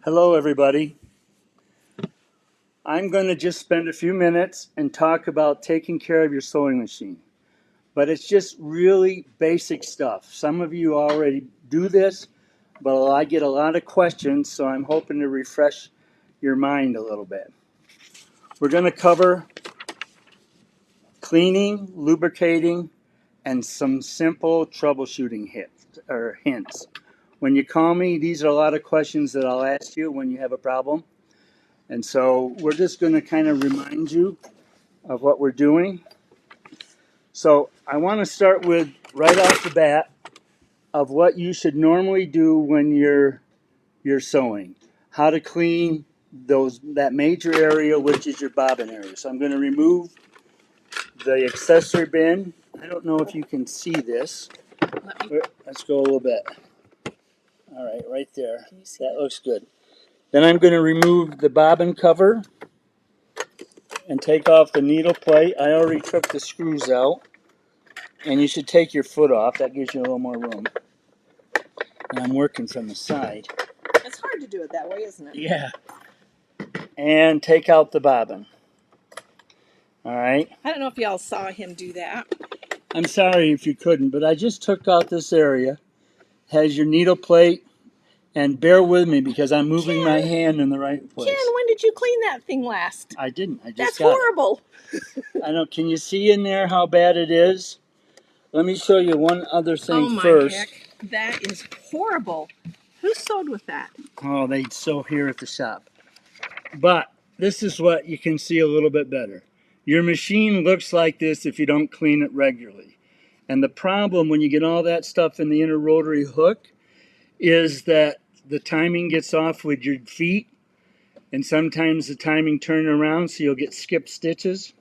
Hello everybody. I'm going to just spend a few minutes and talk about taking care of your sewing machine. But it's just really basic stuff. Some of you already do this, but I get a lot of questions, so I'm hoping to refresh your mind a little bit. We're going to cover cleaning, lubricating, and some simple troubleshooting hints. When you call me, these are a lot of questions that I'll ask you when you have a problem. And so we're just going to kind of remind you of what we're doing. So I want to start with, right off the bat, of what you should normally do when you're sewing. How to clean that major area, which is your bobbin area. So I'm going to remove the accessory bin. I don't know if you can see this. Let's go a little bit. All right, right there. That looks good. Then I'm going to remove the bobbin cover and take off the needle plate. I already took the screws out. And you should take your foot off. That gives you a little more room. And I'm working from the side. It's hard to do it that way, isn't it? Yeah. And take out the bobbin. All right. I don't know if y'all saw him do that. I'm sorry if you couldn't, but I just took out this area. Has your needle plate. And bear with me because I'm moving my hand in the right place. Ken, when did you clean that thing last? I didn't. I just That's got horrible. I know. Can you see in there how bad it is? Let me show you one other thing oh my first. Heck. That is horrible. Who sewed with that? Oh, they sew here at the shop. But this is what you can see a little bit better. Your machine looks like this if you don't clean it regularly. And the problem when you get all that stuff in the inner rotary hook is that the timing gets off with your feet, and sometimes the timing turns around, so you'll get skip stitches.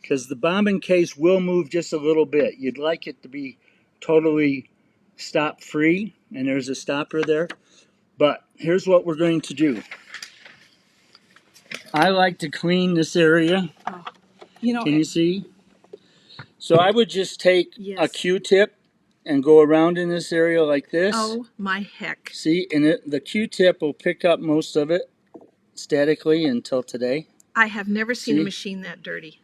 Because the bobbin case will move just a little bit. You'd like it to be totally stop free, and there's a stopper there. But here's what we're going to do. I like to clean this area. Oh, can you see? So I would just take a Q-tip and go around in this area like this. Oh my heck. See, and the Q-tip will pick up most of it statically until today. I have never seen a machine that dirty.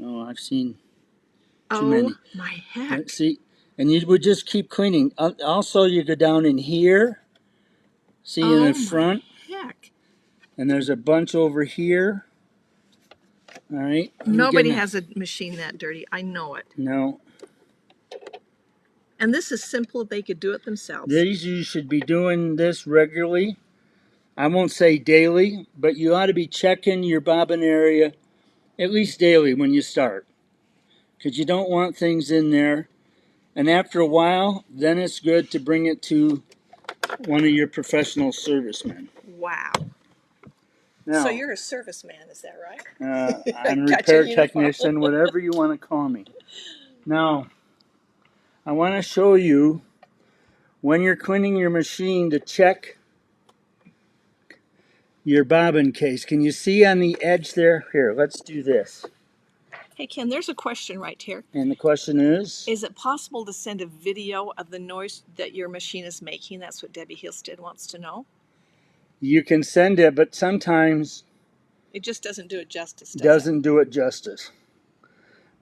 Oh, I've seen too many. Oh my heck. See, and you would just keep cleaning. Also, you go down in here. See, in the front. My heck. And there's a bunch over here. All right. Nobody has a machine that dirty. I know it. No. And this is simple. They could do it themselves. You should be doing this regularly. I won't say daily, but you ought to be checking your bobbin area at least daily when you start. Because you don't want things in there. And after a while, then it's good to bring it to one of your professional servicemen. Wow. Now, so you're a serviceman, is that right? I'm a repair technician, whatever you want to call me. Now, I want to show you when you're cleaning your machine to check your bobbin case. Can you see on the edge there? Here, let's do this. Hey Ken, there's a question right here. And the question is? Is it possible to send a video of the noise that your machine is making? That's what Debbie Hilstead wants to know. You can send it, but sometimes it just doesn't do it justice. Doesn't do it justice.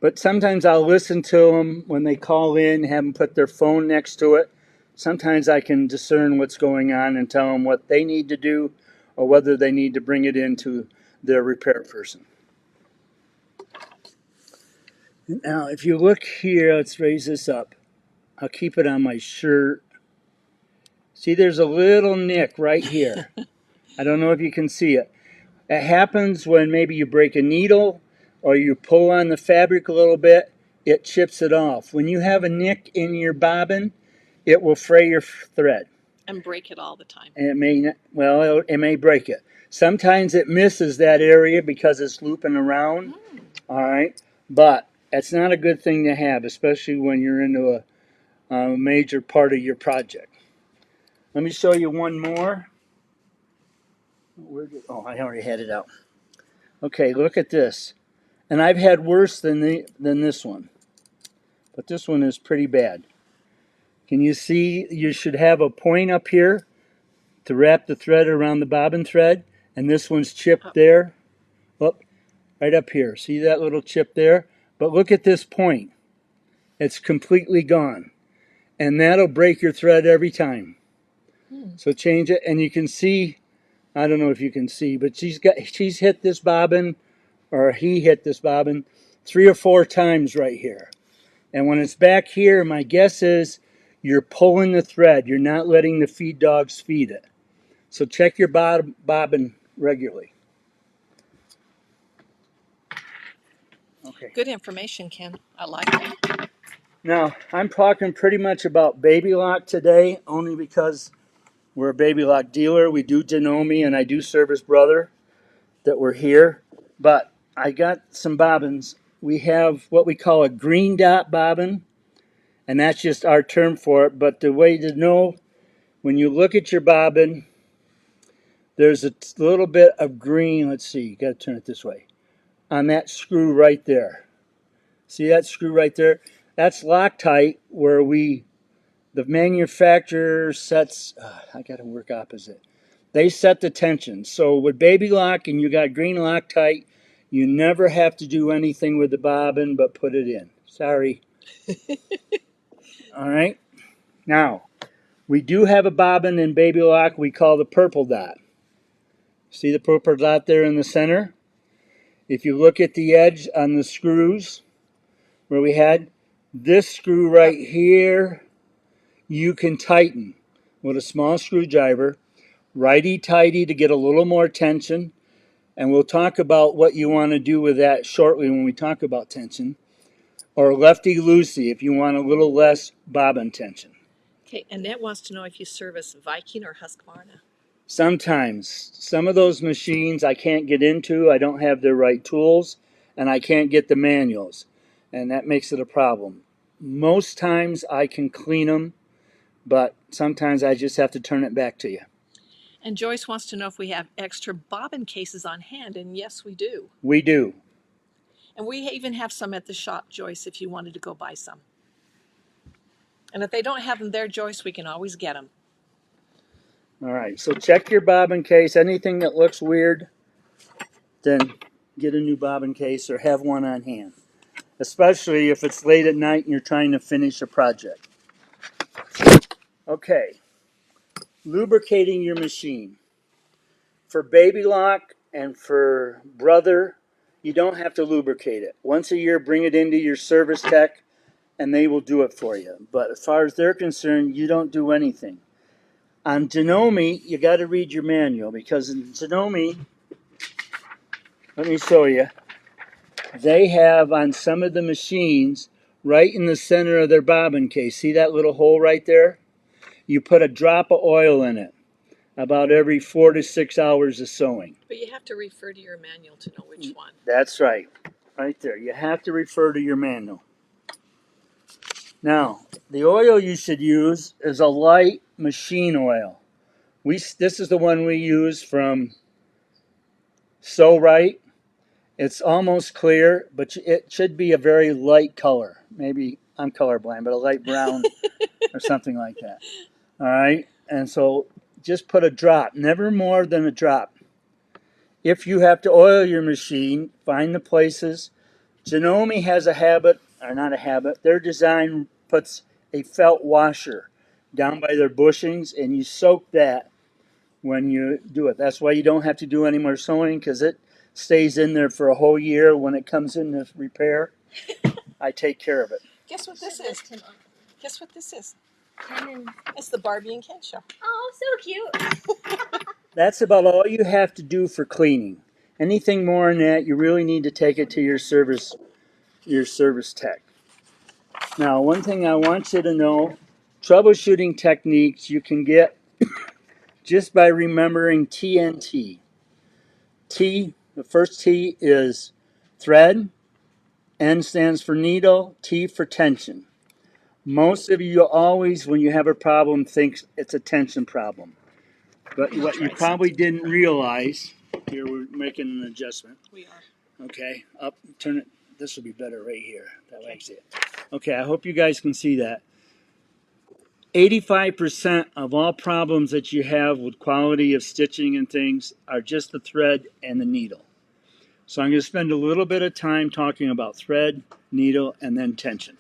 But sometimes I'll listen to them when they call in, have them put their phone next to it. Sometimes I can discern what's going on and tell them what they need to do or whether they need to bring it into their repair person. Now, if you look here, let's raise this up. I'll keep it on my shirt. See, there's a little nick right here. I don't know if you can see it. It happens when maybe you break a needle or you pull on the fabric a little bit, it chips it off. When you have a nick in your bobbin, it will fray your thread. And break it all the time. And it may break it. Sometimes it misses that area because it's looping around. All right, but it's not a good thing to have, especially when you're into a major part of your project. Let me show you one more. I already had it out. Okay, look at this. And I've had worse than this one. But this one is pretty bad. Can you see? You should have a point up here to wrap the thread around the bobbin thread, and this one's chipped Oh. there. Oh, right up here. See that little chip there? But look at this point. It's completely gone. And that'll break your thread every time. So change it, and you can see, I don't know if you can see, but she's hit this bobbin, or he hit this bobbin 3 or 4 times right here. And when it's back here, my guess is you're pulling the thread. You're not letting the feed dogs feed it. So check your bobbin regularly. Okay. Good information, Ken. I like it. Now, I'm talking pretty much about baby lock today, only because we're a baby lock dealer. We do Janome, and I do service brother that we're here. But I got some bobbins. We have what we call a green dot bobbin, and that's just our term for it. But the way to know, when you look at your bobbin, there's a little bit of green. Let's see, you got to turn it this way. On that screw right there. See that screw right there? That's Loctite, where the manufacturer sets, I got to work opposite. They set the tension. So with baby lock and you got green Loctite, you never have to do anything with the bobbin but put it in. Sorry. All right. Now, we do have a bobbin in baby lock we call the purple dot. See the purple dot there in the center? If you look at the edge on the screws where we had this screw right here, you can tighten with a small screwdriver, righty-tighty to get a little more tension. And we'll talk about what you want to do with that shortly when we talk about tension. Or lefty-loosey if you want a little less bobbin tension. Okay, Annette wants to know if you service Viking or Husqvarna. Sometimes. Some of those machines I can't get into. I don't have the right tools. And I can't get the manuals. And that makes it a problem. Most times I can clean them. But sometimes I just have to turn it back to you. And Joyce wants to know if we have extra bobbin cases on hand, and yes, we do. We do. And we even have some at the shop, Joyce, if you wanted to go buy some. And if they don't have them there, Joyce, we can always get them. All right, so check your bobbin case. Anything that looks weird, then get a new bobbin case or have one on hand. Especially if it's late at night and you're trying to finish a project. Okay, lubricating your machine. For baby lock and for brother, you don't have to lubricate it. Once a year, bring it into your service tech and they will do it for you. But as far as they're concerned, you don't do anything. On Janome, you got to read your manual because in Janome, let me show you, they have on some of the machines right in the center of their bobbin case. See that little hole right there? You put a drop of oil in it about every 4 to 6 hours of sewing. But you have to refer to your manual to know which one. That's right. Right there. You have to refer to your manual. Now, the oil you should use is a light machine oil. This is the one we use from So Right. It's almost clear, but it should be a very light color. Maybe I'm colorblind, but a light brown or something like that. All right? And so just put a drop, never more than a drop. If you have to oil your machine, find the places. Janome has a habit, or not a habit, their design puts a felt washer down by their bushings, and you soak that when you do it. That's why you don't have to do any more sewing, because it stays in there for a whole year. When it comes in to repair, I take care of it. Guess what this is? Guess what this is? It's the Barbie and Ken show. Oh, so cute. That's about all you have to do for cleaning. Anything more than that, you really need to take it to your service tech. Now, one thing I want you to know, troubleshooting techniques you can get just by remembering TNT. T, the first T is thread, N stands for needle, T for tension. Most of you always, when you have a problem, think it's a tension problem. But what you probably didn't realize, here we're making an adjustment. We are. Okay, up, turn it, this will be better right here. That way I see it. Okay, I hope you guys can see that. 85% of all problems that you have with quality of stitching and things are just the thread and the needle. So I'm going to spend a little bit of time talking about thread, needle, and then tension.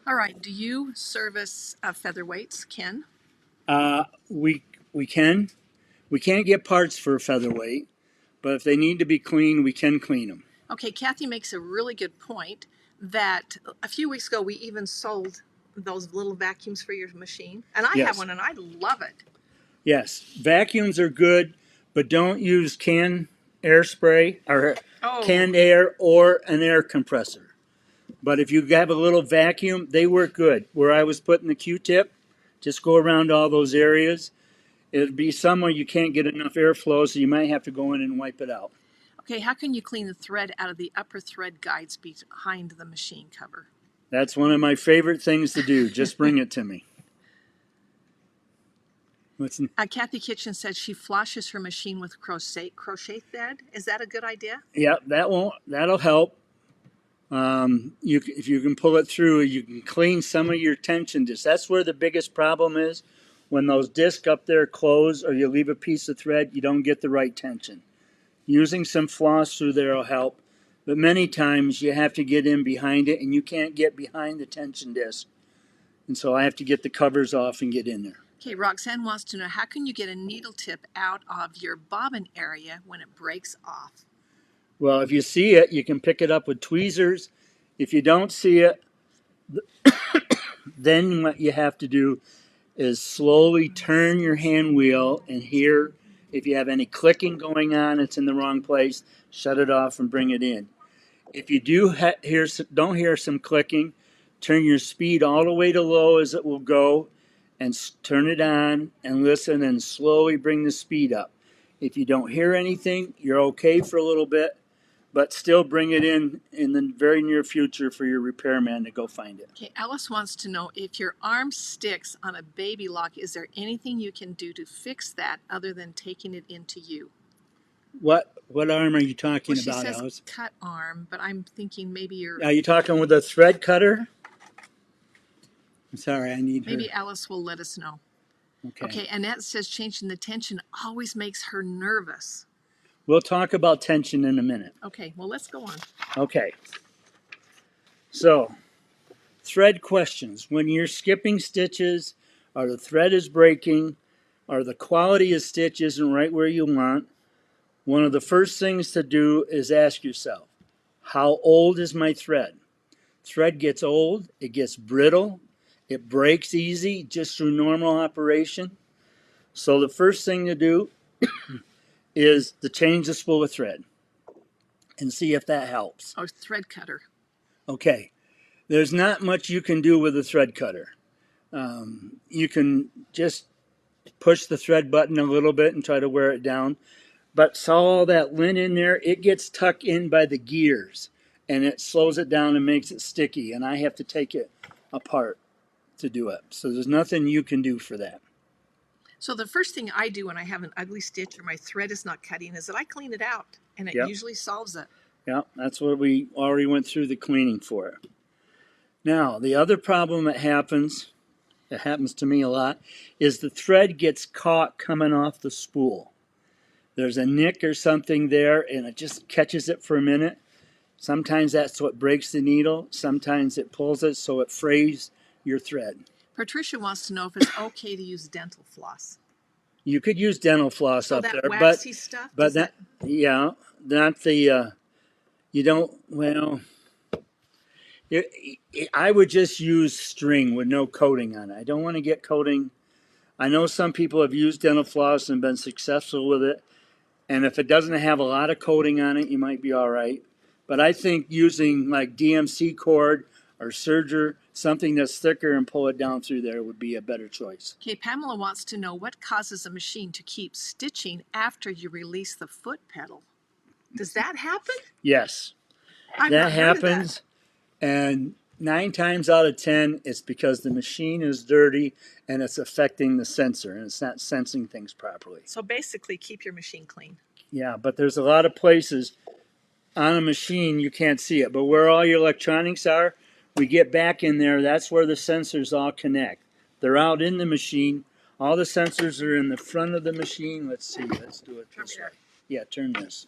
All right. Do you service featherweights, Ken? We can. We can't get parts for a featherweight, but if they need to be cleaned, we can clean them. Okay, Kathy makes a really good point that a few weeks ago we even sold those little vacuums for your machine. And I have Yes. one and I love it. Yes, vacuums are good, but don't use canned air spray or canned air or an air compressor. But if you have a little vacuum, they work good. Where I was putting the Q-tip, just go around all those areas. It'd be somewhere you can't get enough airflow, so you might have to go in and wipe it out. Okay, how can you clean the thread out of the upper thread guides behind the machine cover? That's one of my favorite things to do. Just bring it to me. Kathy Kitchen said she flashes her machine with crochet thread. Is that a good idea? Yeah, that'll help. If you can pull it through, you can clean some of your tension discs. That's where the biggest problem is. When those discs up there close or you leave a piece of thread, you don't get the right tension. Using some floss through there will help, but many times you have to get in behind it, and you can't get behind the tension disc. And so I have to get the covers off and get in there. Okay, Roxanne wants to know, how can you get a needle tip out of your bobbin area when it breaks off? Well, if you see it, you can pick it up with tweezers. If you don't see it, then what you have to do is slowly turn your hand wheel and hear if you have any clicking going on, it's in the wrong place, shut it off and bring it in. If you don't hear some clicking, turn your speed all the way to low as it will go and turn it on and listen and slowly bring the speed up. If you don't hear anything, you're okay for a little bit, but still bring it in the very near future for your repairman to go find it. Okay, Alice wants to know, if your arm sticks on a baby lock, is there anything you can do to fix that other than taking it into you? What arm are you talking Well, about, she says Alice? cut arm, but I'm thinking maybe you're... Are you talking with a thread cutter? I'm sorry, I need Maybe her. Alice will let us know. Okay. Okay, Annette says changing the tension always makes her nervous. We'll talk about tension in a minute. Okay, well, let's go on. Okay. So, thread questions. When you're skipping stitches, or the thread is breaking, or the quality of stitch isn't right where you want, one of the first things to do is ask yourself, how old is my thread? Thread gets old, it gets brittle, it breaks easy just through normal operation. So the first thing to do is to change the spool of thread and see if that helps. Oh, thread cutter. Okay, there's not much you can do with a thread cutter. You can just push the thread button a little bit and try to wear it down. But saw all that lint in there, it gets tucked in by the gears and it slows it down and makes it sticky, and I have to take it apart to do it. So there's nothing you can do for that. So the first thing I do when I have an ugly stitch or my thread is not cutting is that I clean it out, and it usually solves it. Yeah, that's what we already went through the cleaning for it. Now, the other problem that happens to me a lot, is the thread gets caught coming off the spool. There's a nick or something there, and it just catches it for a minute. Sometimes that's what breaks the needle. Sometimes it pulls it so it frays your thread. Patricia wants to know if it's okay to use dental floss. You could use dental floss So up that there, waxy stuff, but not the you don't, well, I would just use string with no coating on it. I don't want to get coating. I know some people have used dental floss and been successful with it, and if it doesn't have a lot of coating on it, you might be all right. But I think using like DMC cord or serger, something that's thicker, and pull it down through there would be a better choice. Okay, Pamela wants to know what causes a machine to keep stitching after you release the foot pedal. Does that happen? Yes, That happens, and 9 times out of 10, it's because the machine is dirty and it's affecting the sensor, and it's not sensing things properly. So basically, keep your machine clean. Yeah, but there's a lot of places on a machine you can't see it, but where all your electronics are, we get back in there, that's where the sensors all connect. They're out in the machine. All the sensors are in the front of the machine. Let's see. Let's do it this way. Yeah, turn this.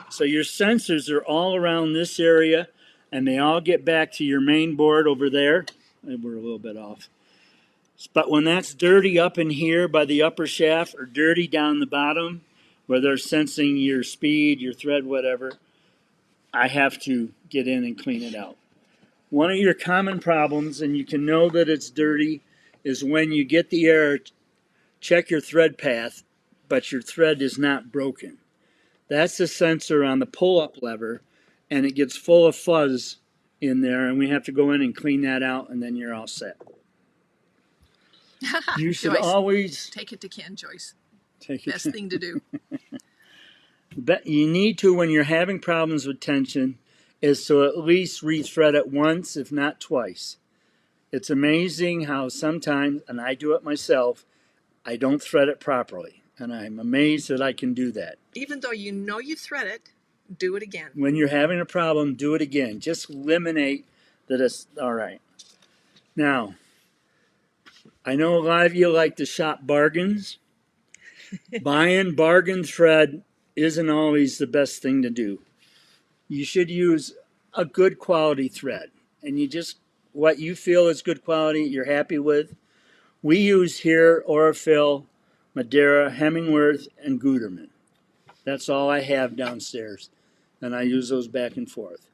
So your sensors are all around this area, and they all get back to your main board over there. We're a little bit off. But when that's dirty up in here by the upper shaft or dirty down the bottom, where they're sensing your speed, your thread, whatever, I have to get in and clean it out. One of your common problems, and you can know that it's dirty, is when you get the error, check your thread path, but your thread is not broken. That's the sensor on the pull-up lever, and it gets full of fuzz in there, and we have to go in and clean that out, and then you're all set. You should Joyce, always take it to Ken, Joyce. take it. Best thing to do. But you need to, when you're having problems with tension, is to at least rethread it once, if not twice. It's amazing how sometimes, and I do it myself, I don't thread it properly. And I'm amazed that I can do that. Even though you know you thread it, do it again. When you're having a problem, do it again. Just eliminate that it's all right. Now, I know a lot of you like to shop bargains. Buying bargain thread isn't always the best thing to do. You should use a good quality thread. And you just, what you feel is good quality, you're happy with. We use here Orifil, Madeira, Hemingworth, and Gutermann. That's all I have downstairs. And I use those back and forth.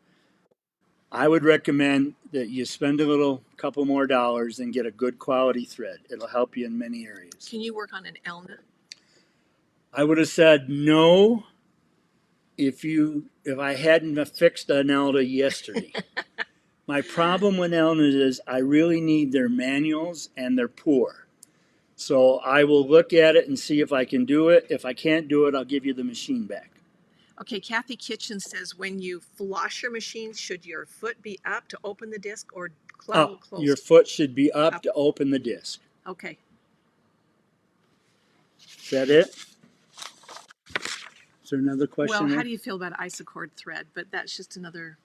I would recommend that you spend a little couple more dollars and get a good quality thread. It'll help you in many areas. Can you work on an Elna? I would have said no if I hadn't fixed an Elna yesterday. My problem with Elna is I really need their manuals, and they're poor. So I will look at it and see if I can do it. If I can't do it, I'll give you the machine back. Okay, Kathy Kitchen says when you floss your machine, should your foot be up to open the disc or closed? Your foot should be up to open the disc. Okay. Is that it? Is there another question? Well, how do you feel about Isocord thread? But that's just another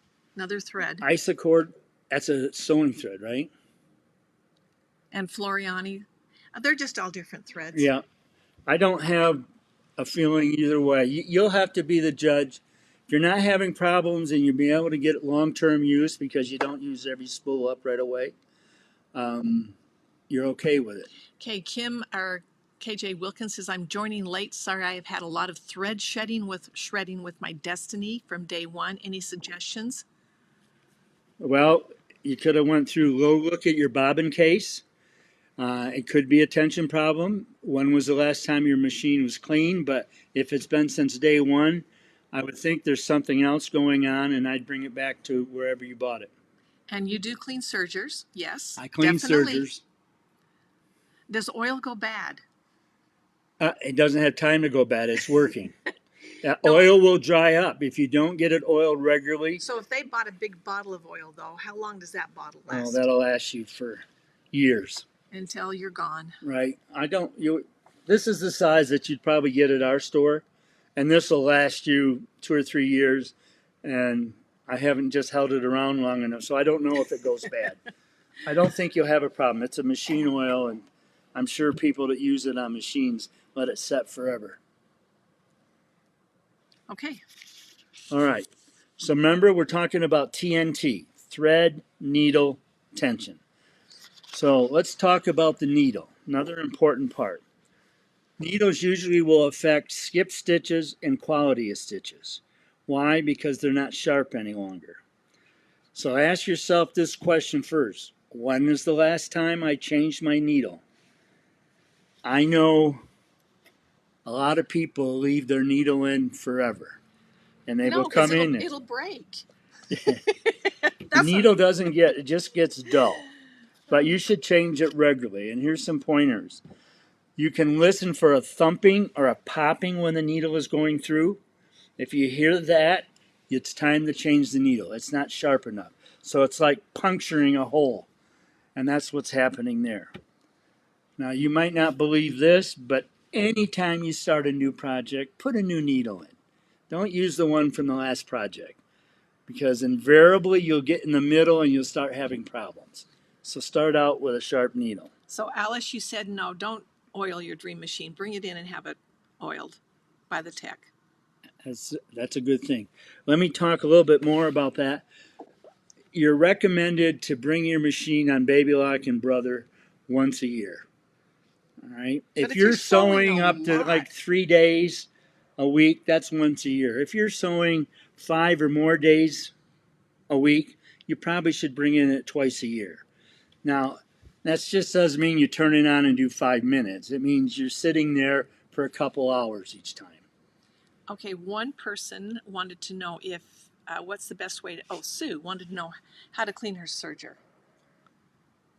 thread. Isocord, that's a sewing thread, right? And Floriani, they're just all different threads. Yeah. I don't have a feeling either way. You'll have to be the judge. If you're not having problems and you'll be able to get long-term use because you don't use every spool up right away, you're okay with it. Okay, Kim or KJ Wilkins says, I'm joining late. Sorry, I have had a lot of thread shredding with my Destiny from day one. Any suggestions? Well, you could have went through, look at your bobbin case. It could be a tension problem. When was the last time your machine was clean? But if it's been since day one, I would think there's something else going on, and I'd bring it back to wherever you bought it. And you do clean sergers, yes. I clean definitely. sergers. Does oil go bad? It doesn't have time to go bad. It's working. Oil will dry up if you don't get it oiled regularly. So if they bought a big bottle of oil, though, how long does that bottle last? Oh, that'll last you for years. Until you're gone. Right. This is the size that you'd probably get at our store, and this will last you 2 or 3 years, and I haven't just held it around long enough, so I don't know if it goes bad. I don't think you'll have a problem. It's a machine oil, and I'm sure people that use it on machines let it set forever. Okay. All right. So remember, we're talking about TNT, thread, needle, tension. So let's talk about the needle, another important part. Needles usually will affect skip stitches and quality of stitches. Why? Because they're not sharp any longer. So ask yourself this question first. When was the last time I changed my needle? I know a lot of people leave their needle in forever, and they will come in. It'll break. The needle doesn't it just gets dull. But you should change it regularly. And here's some pointers. You can listen for a thumping or a popping when the needle is going through. If you hear that, it's time to change the needle. It's not sharp enough. So it's like puncturing a hole. And that's what's happening there. Now, you might not believe this, but anytime you start a new project, put a new needle in. Don't use the one from the last project, because invariably you'll get in the middle and you'll start having problems. So start out with a sharp needle. So Alice, you said no, don't oil your dream machine. Bring it in and have it oiled by the tech. That's a good thing. Let me talk a little bit more about that. You're recommended to bring your machine on Baby Lock and Brother once a year. All right. But If you're sewing a up to lot. like 3 days a week, that's once a year. If you're sewing 5 or more days a week, you probably should bring in it twice a year. Now, that just doesn't mean you turn it on and do 5 minutes. It means you're sitting there for a couple hours each time. Okay, one person wanted to know if, what's the best way to, Sue wanted to know how to clean her serger.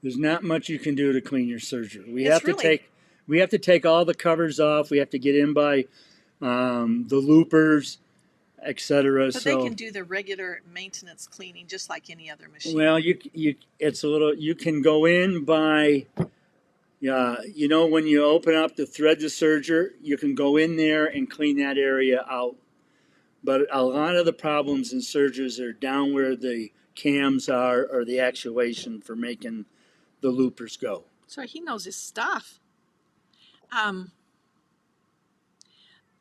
There's not much you can do to clean your serger. We It's have to take all the covers off. We have to get in by the loopers, etc. But they can do the regular maintenance cleaning just like any other machine. Well, you can go in by, when you open up the thread the serger, you can go in there and clean that area out. But a lot of the problems in sergers are down where the cams are or the actuation for making the loopers go. So he knows his stuff.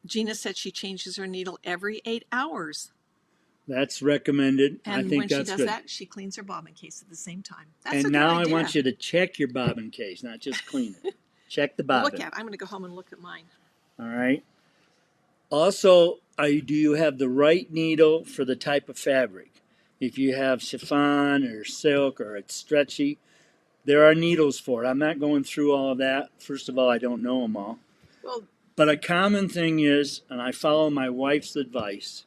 Gina said she changes her needle every 8 hours. That's recommended. And I think when that's she does good. that, she cleans her bobbin case at the same time. That's And a good now idea. I want you to check your bobbin case, not just clean it. Check the bobbin. Look at it. I'm going to go home and look at mine. All right. Also, do you have the right needle for the type of fabric? If you have chiffon or silk or it's stretchy, there are needles for it. I'm not going through all of that. First of all, I don't know them all. Well, But a common thing is, and I follow my wife's advice,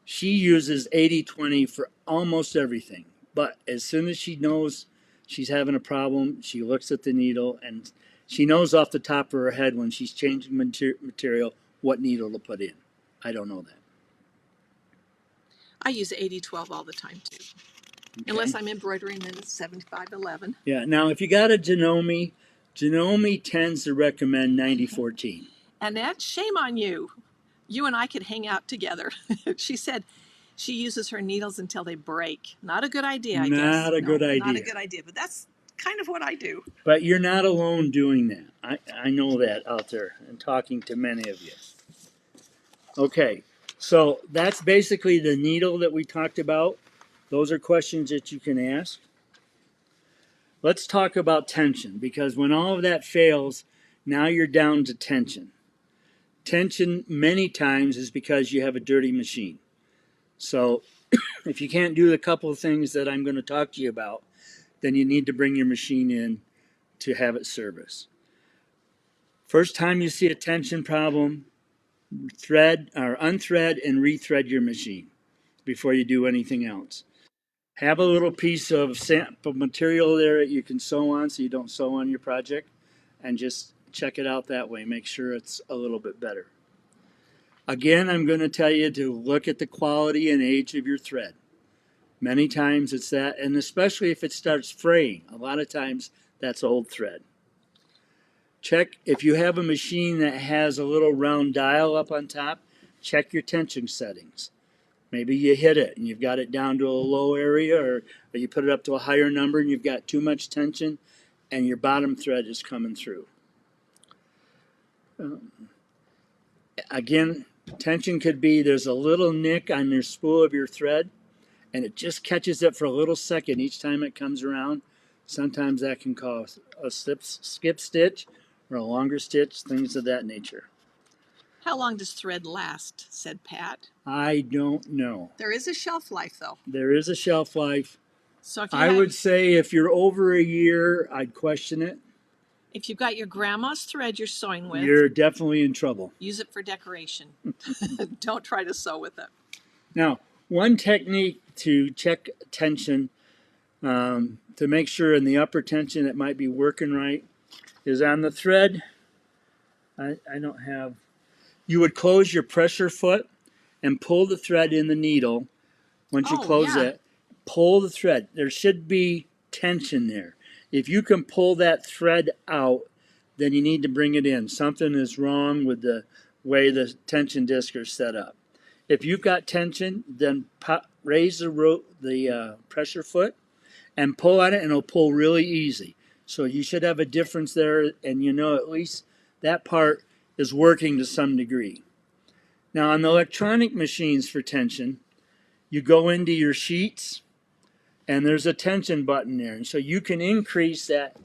she uses 80-20 for almost everything. But as soon as she knows she's having a problem, she looks at the needle and she knows off the top of her head when she's changing material what needle to put in. I don't know that. I use 80-12 all the time too. Okay. Unless I'm embroidering, then it's 75-11. Yeah. Now, if you got a Janome tends to recommend 90-14. Annette, shame on you. You and I could hang out together. She said she uses her needles until they break. Not a good idea, I guess. Not a good idea. Not a good idea, but that's kind of what I do. But you're not alone doing that. I know that out there and talking to many of you. Okay, so that's basically the needle that we talked about. Those are questions that you can ask. Let's talk about tension, because when all of that fails, now you're down to tension. Tension many times is because you have a dirty machine. So if you can't do the couple of things that I'm going to talk to you about, then you need to bring your machine in to have it serviced. First time you see a tension problem, thread or unthread and rethread your machine before you do anything else. Have a little piece of sample material there that you can sew on so you don't sew on your project, and just check it out that way. Make sure it's a little bit better. Again, I'm going to tell you to look at the quality and age of your thread. Many times it's that, and especially if it starts fraying. A lot of times that's old thread. Check if you have a machine that has a little round dial up on top, check your tension settings. Maybe you hit it and you've got it down to a low area, or you put it up to a higher number and you've got too much tension and your bottom thread is coming through. Again, tension could be there's a little nick on your spool of your thread and it just catches it for a little second each time it comes around. Sometimes that can cause a skip stitch or a longer stitch, things of that nature. How long does thread last, said Pat. I don't know. There is a shelf life, though. There is a shelf life. So if I would say if you're over a year, I'd question it. If you've got your grandma's thread you're sewing with, you're definitely in trouble. Use it for decoration. Don't try to sew with it. Now, one technique to check tension, to make sure in the upper tension it might be working right, is on the thread. I don't have... You would close your pressure foot and pull the thread in the needle. Once you close it, pull the thread. There should be tension there. If you can pull that thread out, then you need to bring it in. Something is wrong with the way the tension discs are set up. If you've got tension, then raise the pressure foot and pull on it, and it'll pull really easy. So you should have a difference there, and you know at least that part is working to some degree. Now on the electronic machines for tension, you go into your sheets, and there's a tension button there. And so you can increase that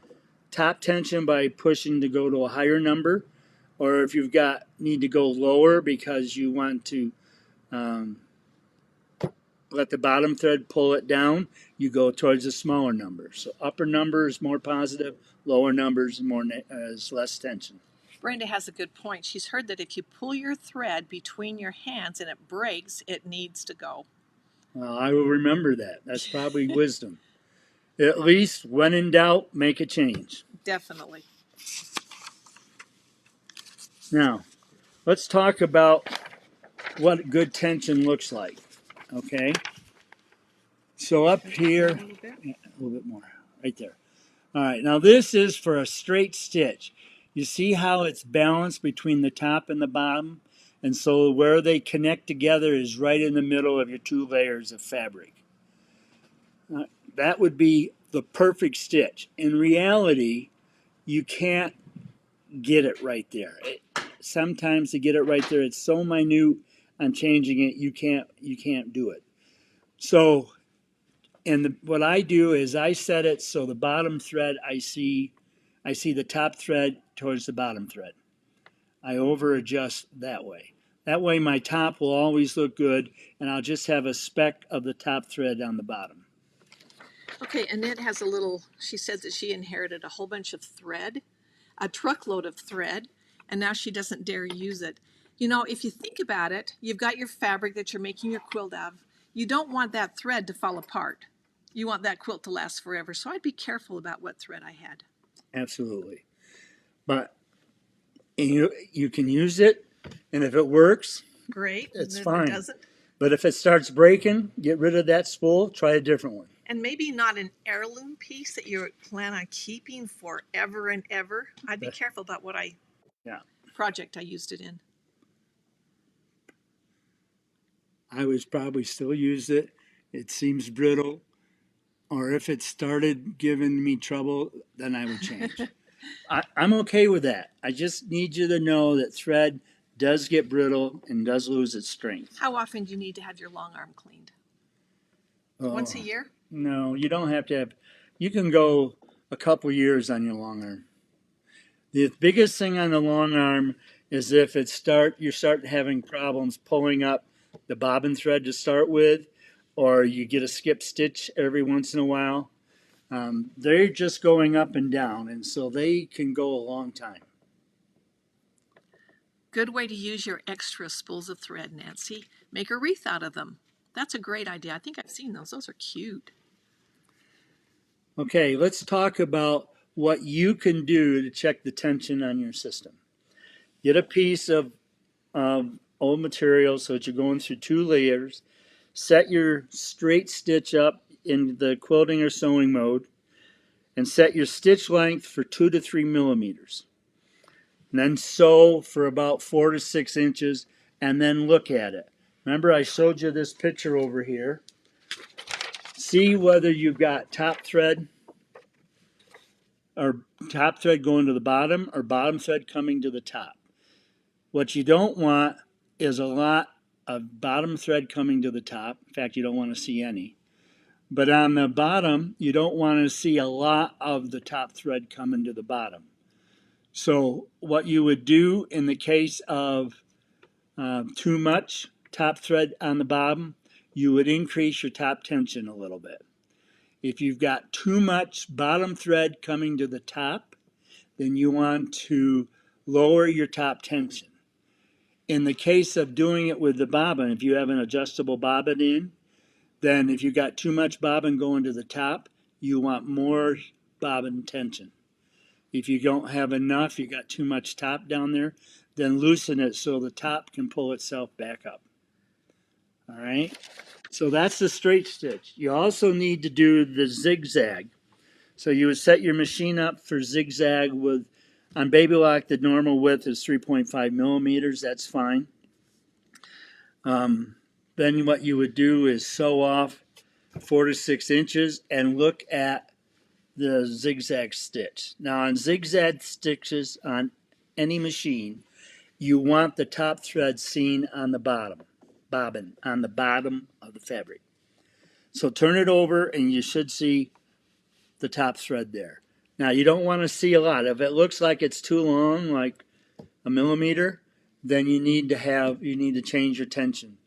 top tension by pushing to go to a higher number, or if you've got need to go lower because you want to let the bottom thread pull it down, you go towards a smaller number. So upper number is more positive, lower numbers is less tension. Brenda has a good point. She's heard that if you pull your thread between your hands and it breaks, it needs to go. Well, I will remember that. That's probably wisdom. At least when in doubt, make a change. Definitely. Now, let's talk about what good tension looks like. Okay? So up here, a little bit more, right there. All right, now this is for a straight stitch. You see how it's balanced between the top and the bottom? And so where they connect together is right in the middle of your two layers of fabric. That would be the perfect stitch. In reality, you can't get it right there. Sometimes to get it right there, it's so minute on changing it, you can't do it. So, what I do is I set it so the bottom thread I see the top thread towards the bottom thread. I over adjust that way. That way my top will always look good, and I'll just have a speck of the top thread on the bottom. Okay, Annette has she said that she inherited a whole bunch of thread, a truckload of thread, and now she doesn't dare use it. You know, if you think about it, you've got your fabric that you're making your quilt of. You don't want that thread to fall apart. You want that quilt to last forever. So I'd be careful about what thread I had. Absolutely. But you can use it, and if it works, great. It's and fine. It doesn't. But if it starts breaking, get rid of that spool, try a different one. And maybe not an heirloom piece that you plan on keeping forever and ever. I'd be careful about what project I used it in. I would probably still use it. It seems brittle. Or if it started giving me trouble, then I would change. I'm okay with that. I just need you to know that thread does get brittle and does lose its strength. How often do you need to have your long arm cleaned? Once a year? No, you don't have to have. You can go a couple years on your long arm. The biggest thing on the long arm is if you start having problems pulling up the bobbin thread to start with, or you get a skip stitch every once in a while. They're just going up and down, and so they can go a long time. Good way to use your extra spools of thread, Nancy. Make a wreath out of them. That's a great idea. I think I've seen those. Those are cute. Okay, let's talk about what you can do to check the tension on your system. Get a piece of old material so that you're going through two layers. Set your straight stitch up in the quilting or sewing mode, and set your stitch length for 2 to 3 millimeters. And then sew for about 4 to 6 inches, and then look at it. Remember, I showed you this picture over here. See whether you've got top thread going to the bottom or bottom thread coming to the top. What you don't want is a lot of bottom thread coming to the top. In fact, you don't want to see any. But on the bottom, you don't want to see a lot of the top thread coming to the bottom. So what you would do in the case of too much top thread on the bottom, you would increase your top tension a little bit. If you've got too much bottom thread coming to the top, then you want to lower your top tension. In the case of doing it with the bobbin, if you have an adjustable bobbin in, then if you got too much bobbin going to the top, you want more bobbin tension. If you don't have enough, you got too much top down there, then loosen it so the top can pull itself back up. All right? So that's the straight stitch. You also need to do the zigzag. So you would set your machine up for zigzag with, on Baby Lock, the normal width is 3.5 millimeters. That's fine. Then what you would do is sew off 4 to 6 inches, and look at the zigzag stitch. Now on zigzag stitches on any machine, you want the top thread seen on the bottom, bobbin, on the bottom of the fabric. So turn it over and you should see the top thread there. Now you don't want to see a lot. If it looks like it's too long, like a millimeter, then you need to change your tension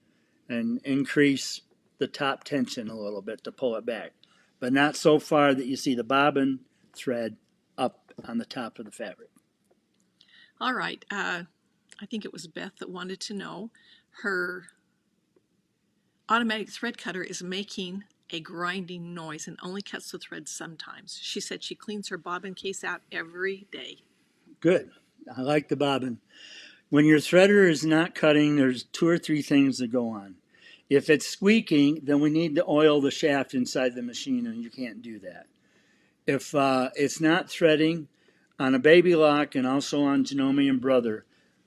and increase the top tension a little bit to pull it back. But not so far that you see the bobbin thread up on the top of the fabric. All right. I think it was Beth that wanted to know her automatic thread cutter is making a grinding noise and only cuts the thread sometimes. She said she cleans her bobbin case out every day. Good. I like the bobbin. When your threader is not cutting, there's 2 or 3 things that go on. If it's squeaking, then we need to oil the shaft inside the machine, and you can't do that. If it's not threading, on a baby lock and also on Janome and Brother,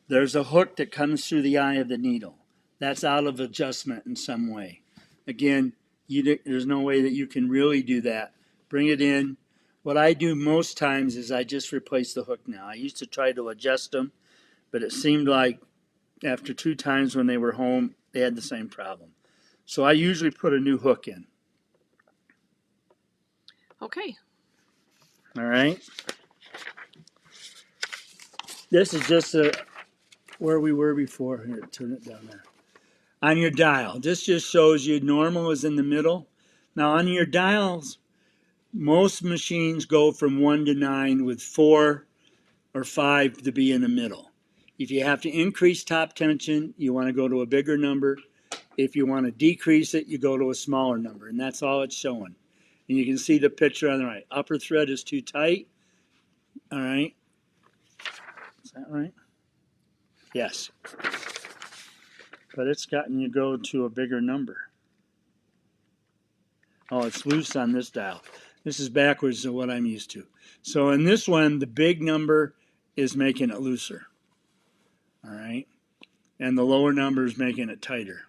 there's a hook that comes through the eye of the needle. That's out of adjustment in some way. Again, there's no way that you can really do that. Bring it in. What I do most times is I just replace the hook now. I used to try to adjust them, but it seemed like after 2 times when they were home, they had the same problem. So I usually put a new hook in. Okay. All right. This is just where we were before. Here, turn it down there. On your dial, this just shows you normal is in the middle. Now on your dials, most machines go from 1 to 9 with 4 or 5 to be in the middle. If you have to increase top tension, you want to go to a bigger number. If you want to decrease it, you go to a smaller number, and that's all it's showing. And you can see the picture on the right. Upper thread is too tight. All right. Is that right? Yes. But it's gotten you go to a bigger number. Oh, it's loose on this dial. This is backwards to what I'm used to. So in this one, the big number is making it looser. All right. And the lower number is making it tighter.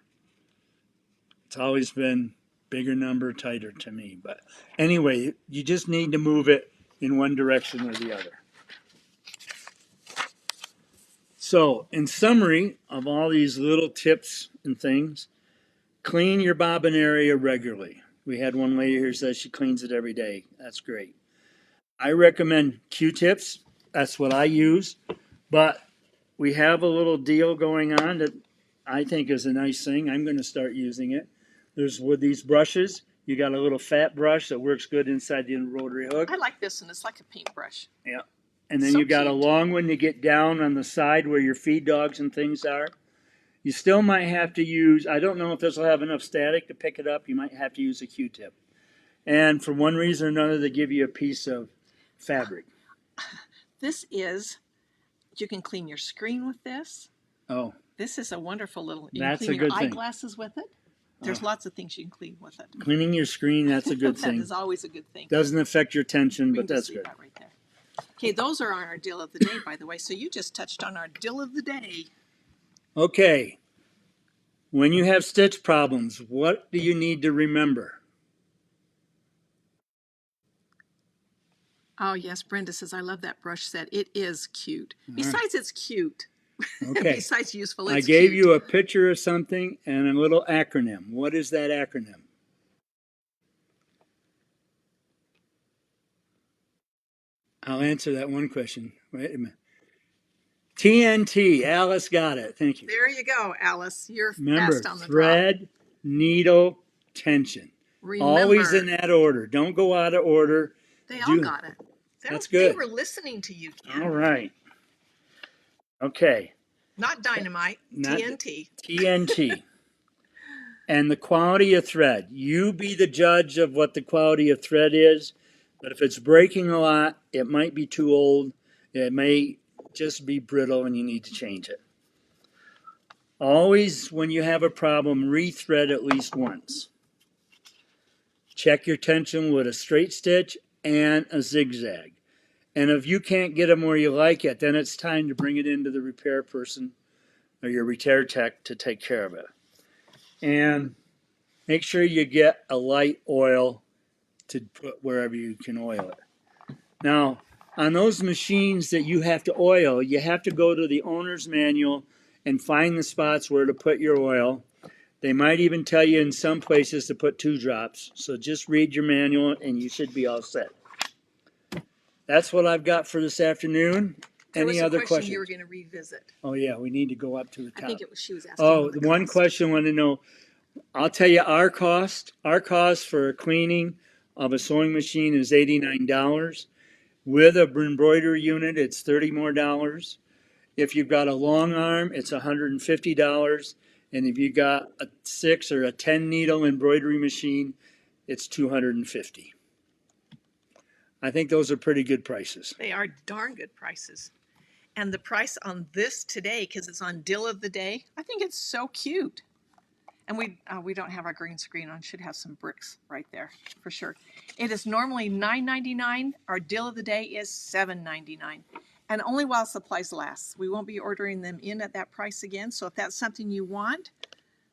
It's always been bigger number, tighter to me. But anyway, you just need to move it in one direction or the other. So, in summary of all these little tips and things, clean your bobbin area regularly. We had one lady here says she cleans it every day. That's great. I recommend Q-tips. That's what I use. But we have a little deal going on that I think is a nice thing. I'm going to start using it. There's with these brushes, you got a little fat brush that works good inside the rotary hook. I like this one. It's like a paintbrush. Yeah. And then So you got cute. a long one to get down on the side where your feed dogs and things are. You still might have to use, I don't know if this will have enough static to pick it up. You might have to use a Q-tip. And for one reason or another, they give you a piece of fabric. This is, you can clean your screen with this. Oh. This is a wonderful little, you That's can clean a your good thing. eyeglasses with it. There's lots of things you can clean with it. Cleaning your screen, that's a good That thing. is always a good thing. Doesn't affect your tension, We but can that's see good. that right there. Okay, those are on our deal of the day, by the way. So you just touched on our deal of the day. Okay. When you have stitch problems, what do you need to remember? Oh, yes, Brenda says, I love that brush set. It is cute. Besides, it's cute. Okay. Besides useful, I it's gave cute. you a picture of something and a little acronym. What is that acronym? I'll answer that one question. Wait a minute. TNT. Alice got it. Thank you. There you go, Alice. You're Remember, fast on the draw. thread, needle, tension. Remember, Always in that order. Don't go out of order. they all got it. That's good. They were listening to you, Ken. All right. Okay. Not dynamite, Not TNT. TNT. And the quality of thread. You be the judge of what the quality of thread is. But if it's breaking a lot, it might be too old. It may just be brittle and you need to change it. Always, when you have a problem, rethread at least once. Check your tension with a straight stitch and a zigzag. And if you can't get them where you like it, then it's time to bring it into the repair person or your repair tech to take care of it. And make sure you get a light oil to put wherever you can oil it. Now, on those machines that you have to oil, you have to go to the owner's manual and find the spots where to put your oil. They might even tell you in some places to put 2 drops. So just read your manual and you should be all set. That's what I've got for this afternoon. Any other questions? You were going to revisit. Oh yeah, we need to go up to the top. I think it was she was asking. Oh, the one question I want to know. I'll tell you our cost. Our cost for cleaning of a sewing machine is $89. With an embroidery unit, it's $30 more. If you've got a long arm, it's $150. And if you got a 6 or a 10 needle embroidery machine, it's $250. I think those are pretty good prices. They are darn good prices. And the price on this today, because it's on Deal of the Day, I think it's so cute. And we don't have our green screen on. Should have some bricks right there for sure. It is normally $9.99. Our Deal of the Day is $7.99. And only while supplies last. We won't be ordering them in at that price again. So if that's something you want,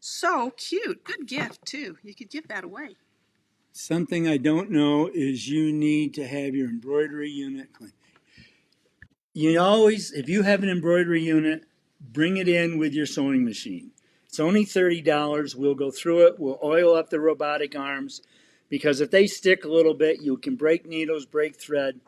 so cute. Good gift too. You could give that away. Something I don't know is you need to have your embroidery unit clean. You always, if you have an embroidery unit, bring it in with your sewing machine. It's only $30. We'll go through it. We'll oil up the robotic arms because if they stick a little bit, you can break needles, break thread.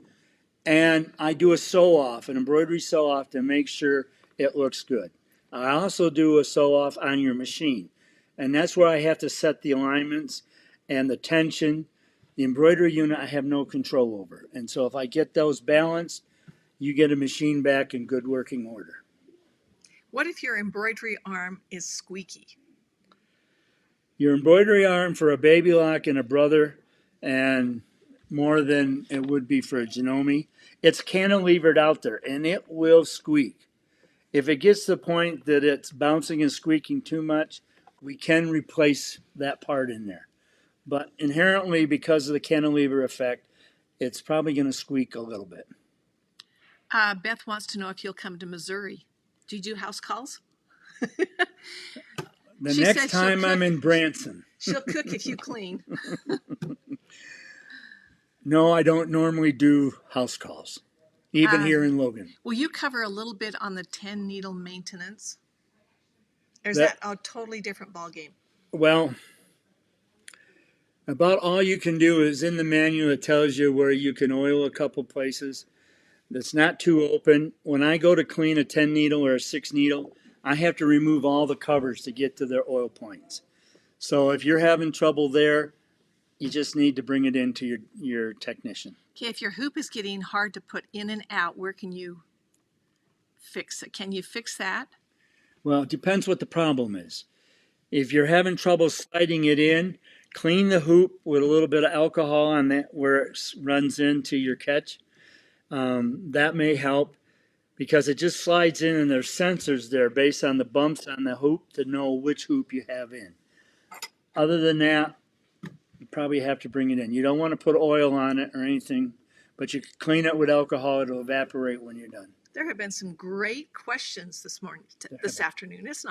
And I do a sew off, an embroidery sew off to make sure it looks good. I also do a sew off on your machine. And that's where I have to set the alignments and the tension. The embroidery unit I have no control over. And so if I get those balanced, you get a machine back in good working order. What if your embroidery arm is squeaky? Your embroidery arm for a baby lock and a brother, and more than it would be for a Janome, it's cantilevered out there and it will squeak. If it gets to the point that it's bouncing and squeaking too much, we can replace that part in there. But inherently, because of the cantilever effect, it's probably going to squeak a little bit. Beth wants to know if you'll come to Missouri. Do you do house calls? She next time I'm in Branson. She'll cook if you clean. No, I don't normally do house calls, even here in Logan. Will you cover a little bit on the 10 needle maintenance? Or is that a totally different ballgame? Well, about all you can do is in the manual it tells you where you can oil a couple places. That's not too open. When I go to clean a 10 needle or a 6 needle, I have to remove all the covers to get to their oil points. So if you're having trouble there, you just need to bring it into your technician. Okay, if your hoop is getting hard to put in and out, where can you fix it? Can you fix that? Well, it depends what the problem is. If you're having trouble sliding it in, clean the hoop with a little bit of alcohol on that where it runs into your catch. That may help because it just slides in and there's sensors there based on the bumps on the hoop to know which hoop you have in. Other than that, you probably have to bring it in. You don't want to put oil on it or anything, but you can clean it with alcohol. It'll evaporate when you're done. There have been some great questions this afternoon. It's not